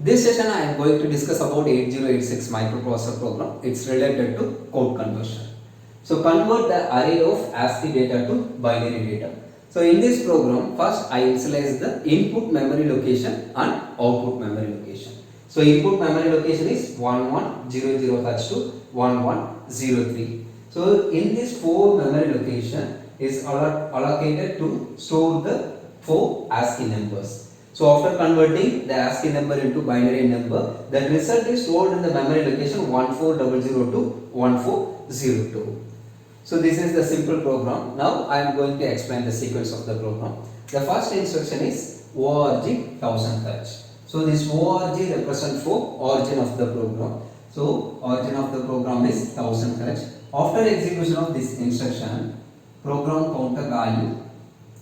This session I am going to discuss about 8086 microprocessor program. It's related to code conversion. So convert the array of ASCII data to binary data. So in this program, first I initialize the input memory location and output memory location. So input memory location is 1100H to 1103. So in this 4 memory location is allocated to store the 4 ASCII numbers. So after converting the ASCII number into binary number, the result is stored in the memory location 1400 to 1402. So this is the simple program. Now I am going to explain the sequence of the program. The first instruction is ORG 1000H. So this ORG represents for origin of the program. So origin of the program is 1000H. After execution of this instruction, program counter value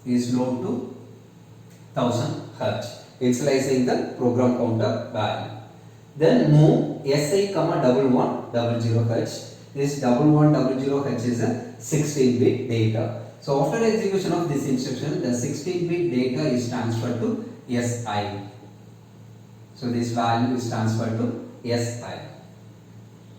is low to 1000H, initializing the program counter value. Then move SI, 1100H. This 1100H is a 16-bit data. So after execution of this instruction, the 16-bit data is transferred to SI. So this value is transferred to SI.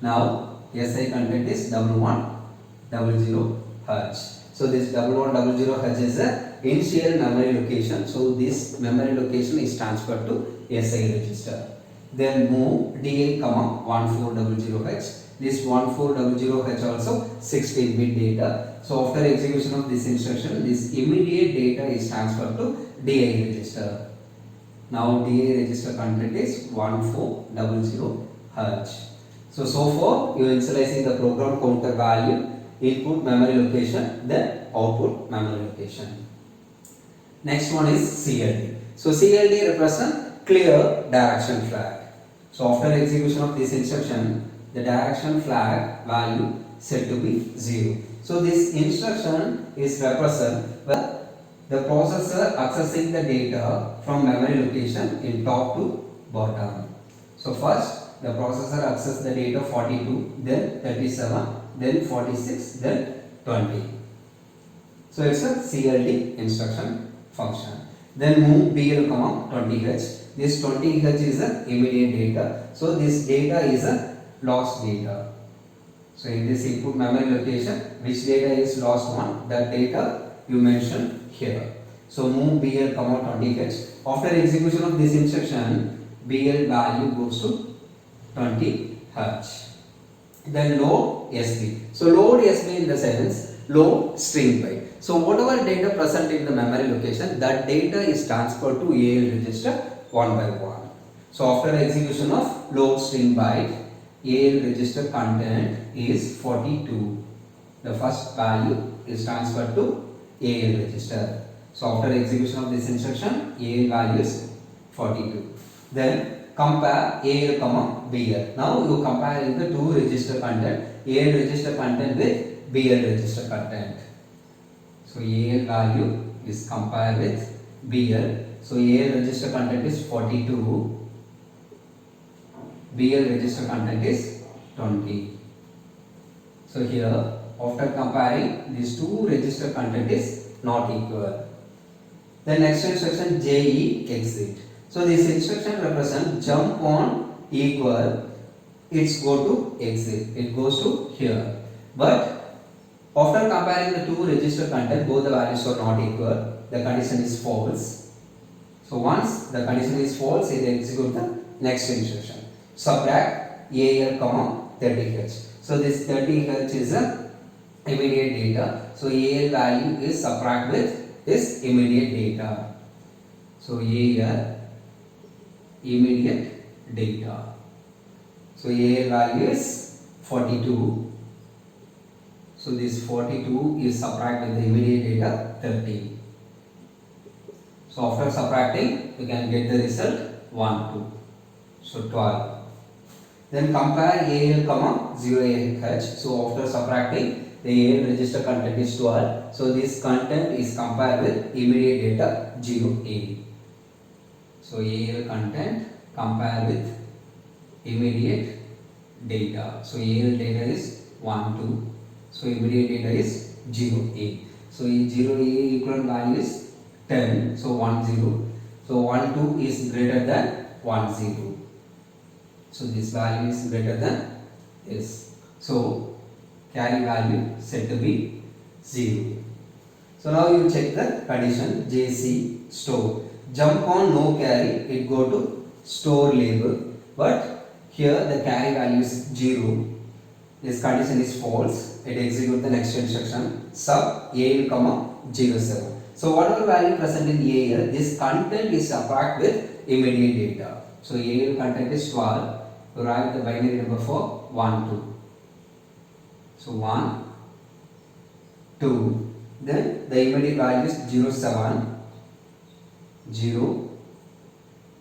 Now SI content is 1100H. So this 1100H is a initial memory location. So this memory location is transferred to SI register. Then move DI, 1400H. This 1400H also 16-bit data. So after execution of this instruction, this immediate data is transferred to DI register. Now DI register content is 1400H. So far you are initializing the program counter value, input memory location, then output memory location. Next one is CLD. So CLD represents clear direction flag. So after execution of this instruction, the direction flag value set to be 0. So this instruction is represent where the processor accessing the data from memory location in top to bottom. So first the processor access the data 42, then 37, then 46, then 20. So it's a CLD instruction function. Then move BL, 20H. This 20H is a immediate data. So this data is a lost data. So in this input memory location, which data is lost one, that data you mention here. So move BL, 20H. After execution of this instruction, BL value goes to 20H. Then load SB. So load SB in the sense load string byte. So whatever data present in the memory location, that data is transferred to AL register one by one. So after execution of load string byte, AL register content is 42. The first value is transferred to AL register. So after execution of this instruction, AL value is 42. Then compare AL, BL. Now you compare the two register content, AL register content with BL register content. So AL value is compared with BL. So AL register content is 42. BL register content is 20. So here after comparing these two register content is not equal. The next instruction JE exit. So this instruction represents jump on equal, it's go to exit, it goes to here. But after comparing the two register content, both the values are not equal, the condition is false. So once the condition is false, it execute the next instruction. Subtract AL, 30H. So this 30H is a immediate data. So AL value is subtract with this immediate data. So AL immediate data. So AL value is 42. So this 42 is subtract with the immediate data 30. So after subtracting, you can get the result 1, 2. So 12. Then compare AL, 0H. So after subtracting, the AL register content is 12. So this content is compared with immediate data 0A. So AL content compared with immediate data. So AL data is 1, 2. So immediate data is 0A. So 0A equivalent value is 10. So 1, 0. So 1, 2 is greater than 10. So this value is greater than this. So carry value set to be 0. So now you check the condition JC store. Jump on no carry, it go to store label, but here the carry value is 0. This condition is false. It execute the next instruction sub AL comma 07. So whatever value present in AL, this content is subtract with immediate data. So AL content is 12. You write the binary number for 1 2. So 1 2. Then the immediate value is 07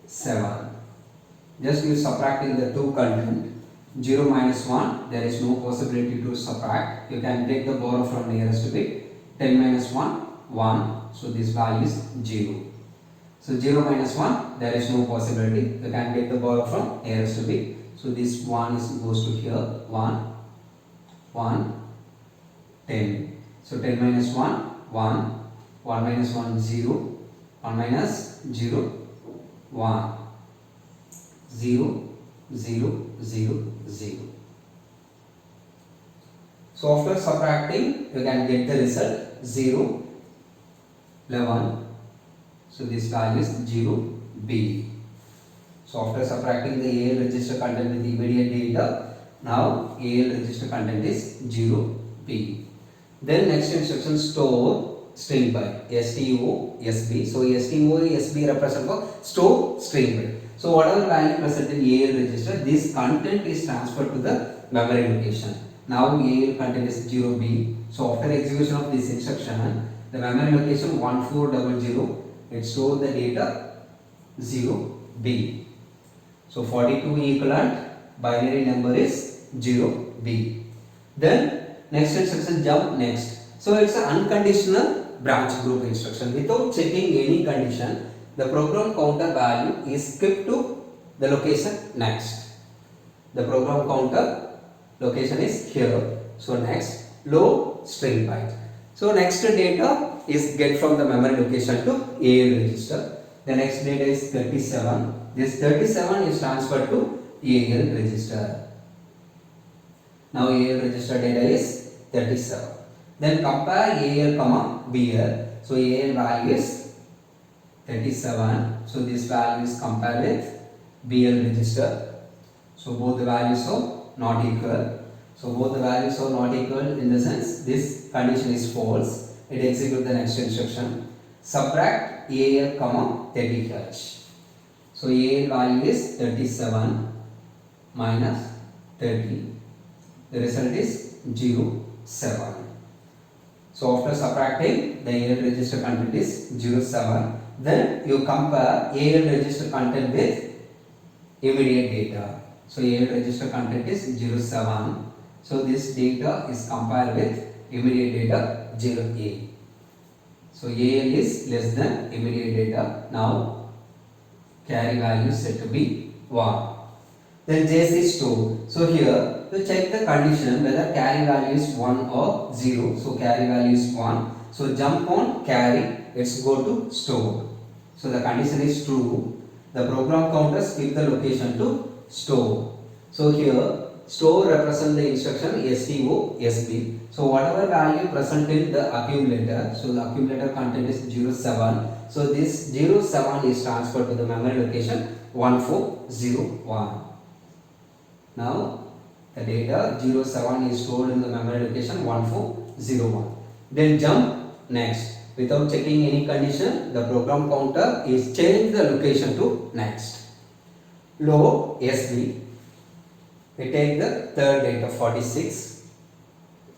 07. Just you subtracting the two content. 0 minus 1, there is no possibility to subtract. You can take the borrow from nearest bit. 10 minus 1 1. So this value is 0. So 0 minus 1, there is no possibility. You can take the borrow from nearest bit. So this 1 is goes to here 1 1 10. So 10 minus 1 1 1 minus 1 0 1 minus 0 1 0 0 0 0. So after subtracting, you can get the result 0 11. So this value is 0 B. So after subtracting the AL register content with immediate data, now AL register content is 0 B. Then next instruction store string byte STO SB. So STO SB represent for store string byte. So whatever value present in AL register, this content is transferred to the memory location. Now AL content is 0B. So after execution of this instruction, the memory location 1400, it stores the data 0B. So 42 equivalent binary number is 0B. Then next instruction jump next. So it's an unconditional branch group instruction. Without checking any condition, the program counter value is skipped to the location next. The program counter location is here. So next low string byte. So next data is get from the memory location to AL register. The next data is 37. This 37 is transferred to AL register. Now AL register data is 37. Then compare AL comma BL. So AL value is 37. So this value is compared with BL register. So both the values are not equal. So both the values are not equal in the sense this condition is false. It executes the next instruction. Subtract AL comma 30H. So AL value is 37 minus 30. The result is 0 7. So after subtracting, the AL register content is 0 7. Then you compare AL register content with immediate data. So AL register content is 0 7. So this data is compared with immediate data 0A. So AL is less than immediate data. Now carry value set to be 1. Then JC store. So here to check the condition whether carry value is 1 or 0. So carry value is 1. So jump on carry, let's go to store. So the condition is true. The program counter skip the location to store. So here store represent the instruction STO SB. So whatever value present in the accumulator, so the accumulator content is 07. So this 07 is transferred to the memory location 1401. Now the data 07 is stored in the memory location 1401. Then jump next. Without checking any condition, the program counter is changed the location to next. Low SB. We take the third data 46.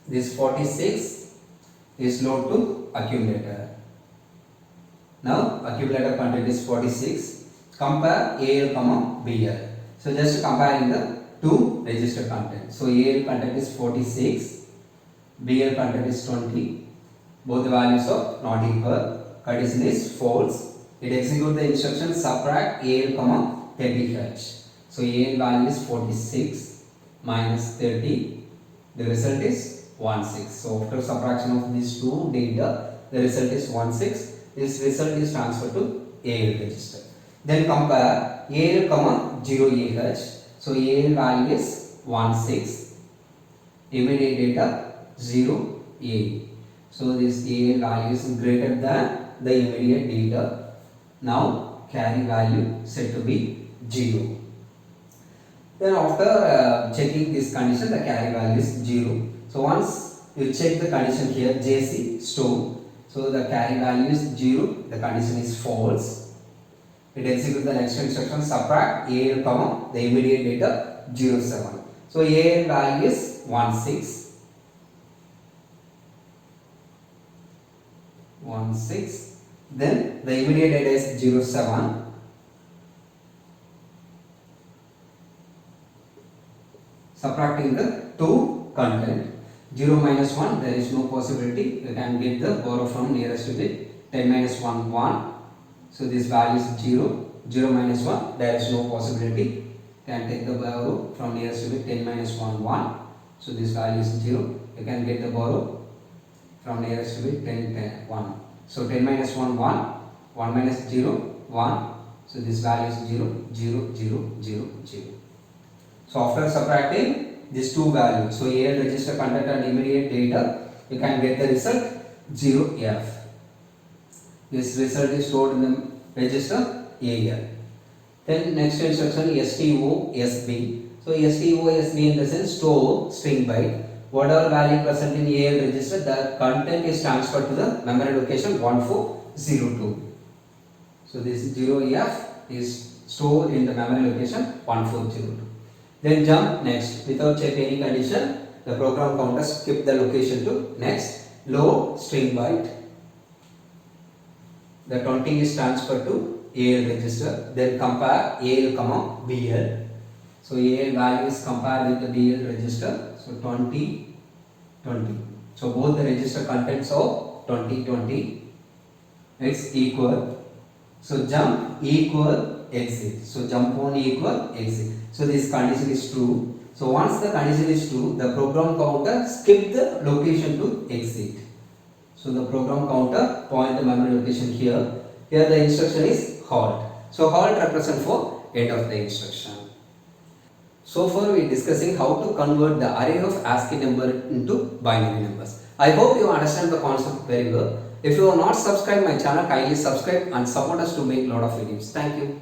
This 46 is load to accumulator. Now accumulator content is 46. Compare AL comma BL. So just comparing the two register content. So AL content is 46, BL content is 20. Both the values are not equal. Condition is false. It executes the instruction subtract AL comma 30H. So AL value is 46 minus 30. The result is 16. So after subtraction of these two data, the result is 16. This result is transferred to AL register. Then compare AL AL comma 0AH. So AL value is 16, immediate data 0A. So this AL value is greater than the immediate data. Now carry value set to be 0. Then after checking this condition, the carry value is 0. So once you check the condition here, JC store, so the carry value is 0, the condition is false. It executes the next instruction, subtract AL comma the immediate data 07. So AL value is 16, then the immediate data is 07. Subtracting the two content, 0 minus 1, there is no possibility. You can get the borrow from nearest to bit. 10 minus 1, 1. So this value is 0. 0 minus 1, there is no possibility. You can take the borrow from nearest to bit. 10 minus 1, 1. So this value is 0. You can get the borrow from nearest to bit. 10, 10, 1. So 10 minus 1, 1. 1 minus 0, 1. So this value is 0, 0, 0, 0, 0. So after subtracting these two values, so AL register content and immediate data, you can get the result 0F. This result is stored in the register AL. Then next instruction STOSB. So STOSB in the sense store string byte. Whatever value present in AL register, the content is transferred to the memory location 1402. So this 0F is stored in the memory location 1402. Then jump next, without checking any condition, the program counter skip the location to next low string byte. The 20 is transferred to AL register. Then compare AL comma BL. So AL value is compared with the BL register. So 20, 20. So both the register contents of 20, 20 is equal. So jump equal exit. So jump on equal exit. So this condition is true. So once the condition is true, the program counter skip the location to exit. So the program counter point the memory location here. Here the instruction is halt. So halt represent for end of the instruction. So far we are discussing how to convert the array of ASCII number into binary numbers. I hope you understand the concept very well. If you are not subscribed my channel, kindly subscribe and support us to make lot of videos. Thank you.